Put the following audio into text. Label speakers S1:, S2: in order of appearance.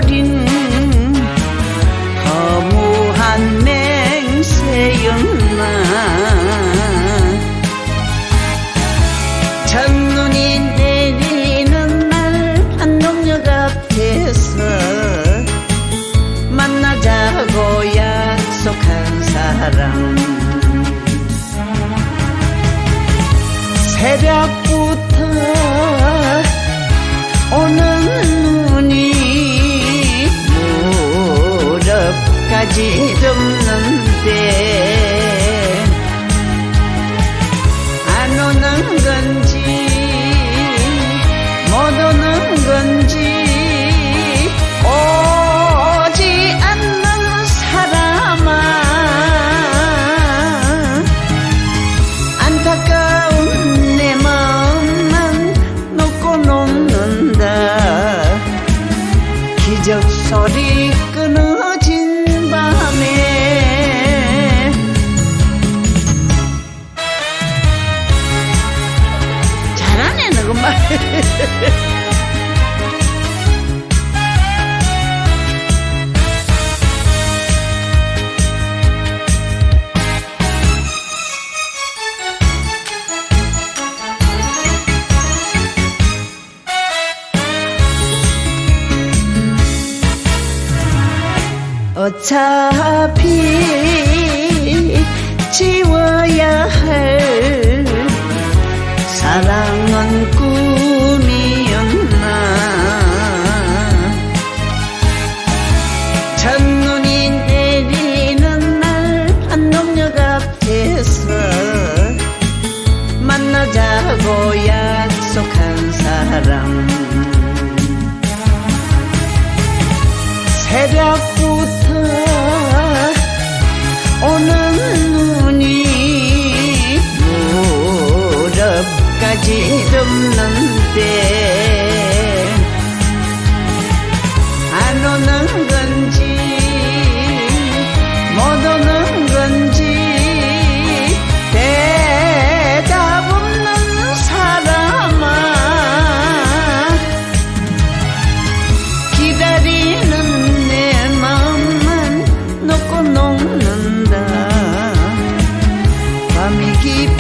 S1: 버린 허무한 맹세였나. 첫눈이 내리는 날 한동역 앞에서 만나자고 약속한 사람. 새벽부터 오는 눈이 무릎까지 덮는데 안 오는 건지 못 오는 건지 오지 않는 사람아. 안타까운 내 마음만 놓고 녹는다. 기적 소리 끊어진 밤에. 잘하네 너구만. 어차피 지워야 할 사랑은 꿈이었나. 첫눈이 내리는 날 한동역 앞에서 만나자고 약속한 사람. 새벽부터 오는 눈이 무릎까지 덮는데 안 오는 건지 못 오는 건지 대답 없는 사람아. 기다리는 녹는다. 밤이 깊